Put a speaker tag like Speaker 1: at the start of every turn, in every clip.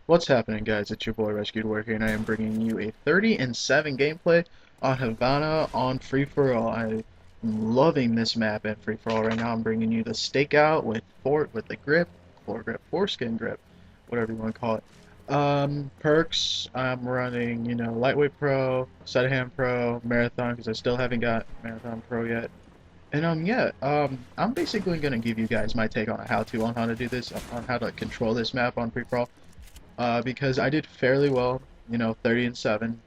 Speaker 1: What's happening, guys? It's your boy Rescued Warrior here, and I am bringing you a 30-7 gameplay on Havana on Free For All. I'm loving this map in Free For All right now. I'm bringing you the stakeout with the grip, floor grip, foreskin grip, whatever you want to call it. Perks. I'm running, lightweight pro, set hand pro, marathon because I still haven't got marathon pro yet. And yeah, I'm basically gonna give you guys my take on a how-to on how to do this, on how to control this map on Free For All because I did fairly well, 30-7.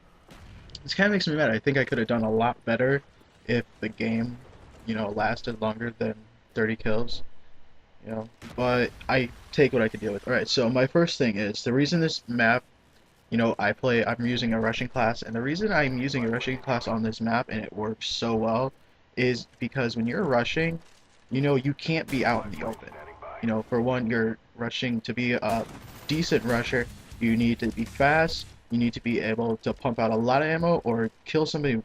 Speaker 1: This kind of makes me mad. I think I could have done a lot better if the game, lasted longer than 30 kills, But I take what I could deal with. All right, so my first thing is the reason this map, I'm using a rushing class, and the reason I'm using a rushing class on this map and it works so well is because when you're rushing, you can't be out in the open. For one, you're rushing to be a decent rusher. You need to be fast. You need to be able to pump out a lot of ammo or kill somebody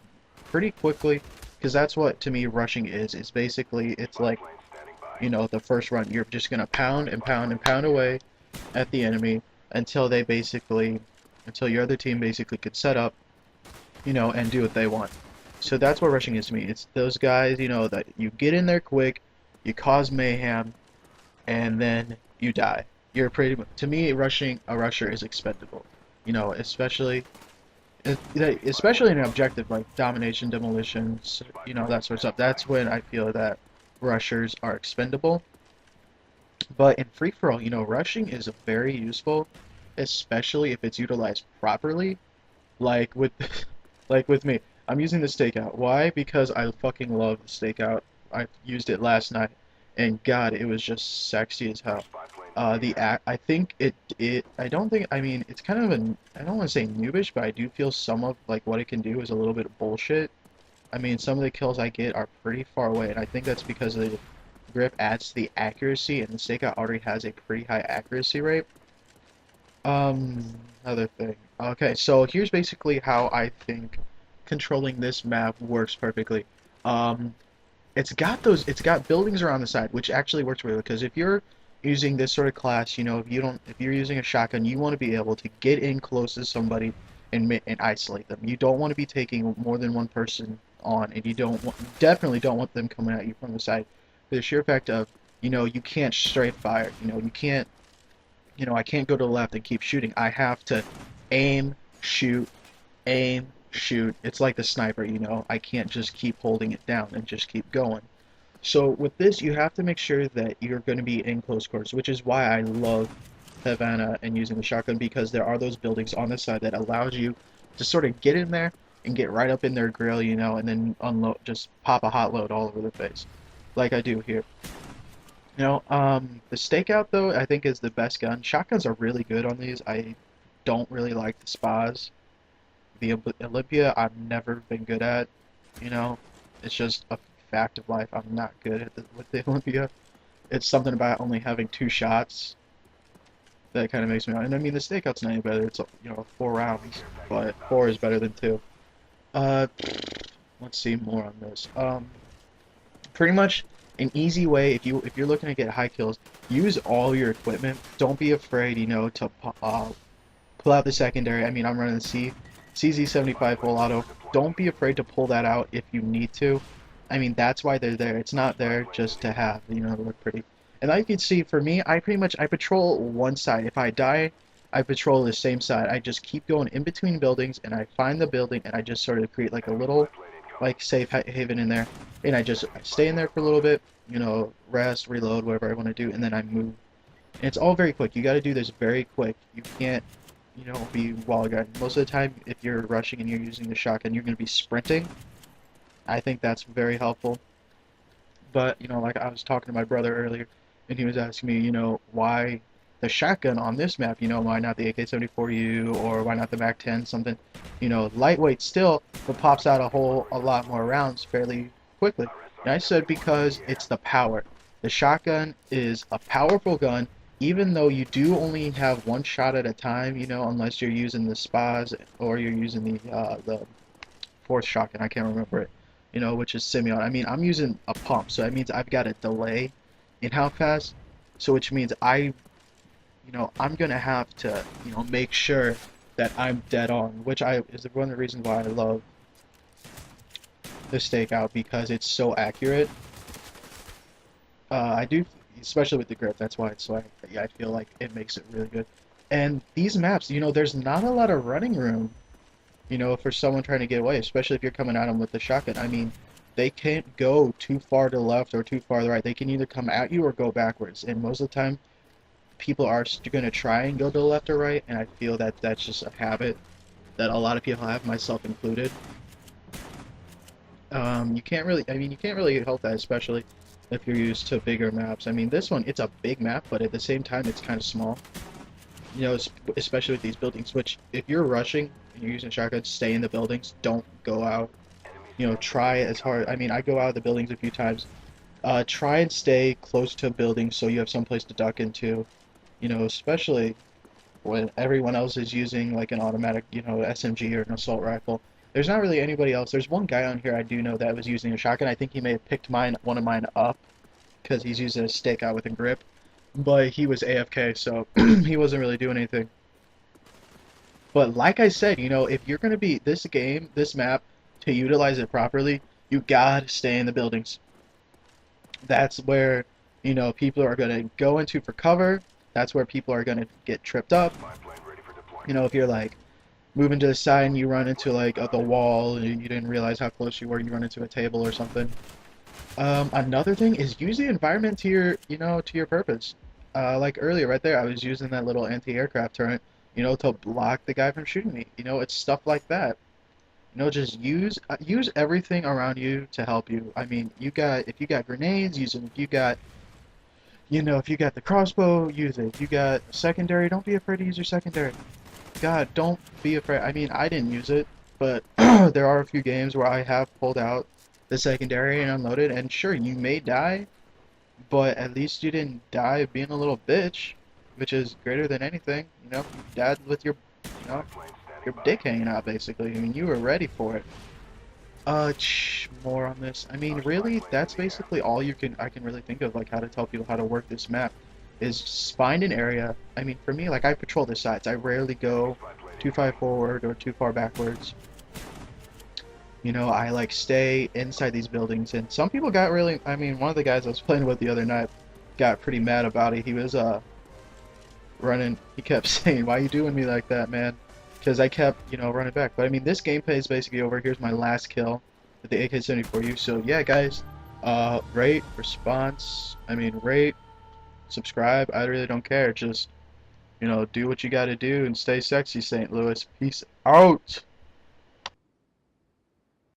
Speaker 1: pretty quickly, because that's what to me rushing is. It's basically it's like the first run. You're just gonna pound and pound and pound away at the enemy until until your other team basically could set up, and do what they want. So that's what rushing is to me. It's those guys, that you get in there quick, you cause mayhem, and then you die. You're pretty to me, rushing a rusher is expendable. Especially especially in an objective like domination, demolitions, that sort of stuff. That's when I feel that rushers are expendable. But in free for all, rushing is very useful, especially if it's utilized properly. Like with like with me, I'm using the stakeout. Why? Because I fucking love the stakeout. I used it last night, and God, it was just sexy as hell. I think I don't think, I mean, it's kind of I don't want to say noobish, but I do feel some of, like, what it can do is a little bit of bullshit. I mean, some of the kills I get are pretty far away, and I think that's because the grip adds to the accuracy, and the stakeout already has a pretty high accuracy rate. Um, Another thing. Okay, so here's basically how I think controlling this map works perfectly. Um, it's got buildings around the side, which actually works really, because if you're using this sort of class, if you're using a shotgun, you want to be able to get in close to somebody and isolate them. You don't want to be taking more than one person on, and definitely don't want them coming at you from the side. For the sheer fact of, you can't straight fire. You can't, I can't go to the left and keep shooting. I have to aim, shoot, aim, shoot. It's like the sniper, I can't just keep holding it down and just keep going. So with this, you have to make sure that you're going to be in close quarters, which is why I love Havana and using the shotgun, because there are those buildings on the side that allows you to sort of get in there and get right up in their grill, and then unload, just pop a hot load all over the face, like I do here. The stakeout though, I think is the best gun. Shotguns are really good on these. I don't really like the spas. The Olympia, I've never been good at. You know, it's just a fact of life. I'm not good with the Olympia. It's something about only having two shots that kind of makes me. And I mean, the stakeout's not any better. It's 4 rounds, but four is better than two. Uh, let's see more on this. Pretty much an easy way if you're looking to get high kills, use all your equipment. Don't be afraid, to pull out the secondary. I mean, I'm running the CZ75 full auto. Don't be afraid to pull that out if you need to. I mean, that's why they're there. It's not there just to have, to look pretty. And like you can see, for me, I patrol one side. If I die, I patrol the same side. I just keep going in between buildings, and I find the building, and I just sort of create like a little, like, safe haven in there. And I stay in there for a little bit, rest, reload, whatever I want to do, and then I move. And it's all very quick. You got to do this very quick. You can't, be wall guarding. Most of the time, if you're rushing and you're using the shotgun, you're going to be sprinting. I think that's very helpful. But, like I was talking to my brother earlier, and he was asking me, why the shotgun on this map, why not the AK-74U, or why not the MAC-10, something, lightweight still, but pops out a lot more rounds fairly quickly. And I said because it's the power. The shotgun is a powerful gun, even though you do only have one shot at a time, unless you're using the spas or you're using the fourth shotgun, I can't remember it, which is simeon. I mean, I'm using a pump, so that means I've got a delay in how fast, so which means I'm gonna have to, make sure that I'm dead on, which I is one of the reasons why I love the stakeout because it's so accurate. I do, especially with the grip. That's why it's so. Yeah, I feel like it makes it really good. And these maps, there's not a lot of running room, for someone trying to get away, especially if you're coming at them with the shotgun. I mean, they can't go too far to the left or too far to the right. They can either come at you or go backwards. And most of the time, people are going to try and go to the left or right, and I feel that that's just a habit that a lot of people have, myself included. You can't really, you can't really help that, especially if you're used to bigger maps. I mean, this one, it's a big map, but at the same time, it's kind of small. Especially with these buildings, which if you're rushing and you're using shotguns, stay in the buildings, don't go out. Try as hard. I mean, I go out of the buildings a few times. Try and stay close to buildings so you have some place to duck into. Especially when everyone else is using like an automatic, SMG or an assault rifle. There's not really anybody else. There's one guy on here I do know that was using a shotgun. I think he may have picked one of mine up because he's using a stakeout with a grip, but he was AFK, so he wasn't really doing anything. But like I said, if you're gonna be this map, to utilize it properly, you gotta stay in the buildings. That's where, people are gonna go into for cover. That's where people are gonna get tripped up. If you're like moving to the side and you run into like the wall and you didn't realize how close you were, you run into a table or something. Another thing is use the environment to your purpose. Like earlier, right there, I was using that little anti-aircraft turret, to block the guy from shooting me. It's stuff like that. Just use everything around you to help you. I mean, if you got grenades, use them. If you got the crossbow, use it. If you got a secondary, don't be afraid to use your secondary. God, don't be afraid. I mean, I didn't use it, but there are a few games where I have pulled out the secondary and unloaded, and sure, you may die, but at least you didn't die being a little bitch, which is greater than anything. You died with you know, your dick hanging out, basically. I mean, you were ready for it. More on this. I mean, really, that's basically all I can really think of, like, how to tell people how to work this map, is just find an area. I mean, for me, like, I patrol the sides. I rarely go too far forward or too far backwards. I, like, stay inside these buildings, and some people got really, I mean, one of the guys I was playing with the other night got pretty mad about it. He was, running, he kept saying, "Why you doing me like that, man?" Because I kept, running back. But I mean, this gameplay is basically over. Here's my last kill with the AK-74U. So yeah, guys, rate, rate, subscribe. I really don't care. Just, do what you got to do and stay sexy, St. Louis. Peace out.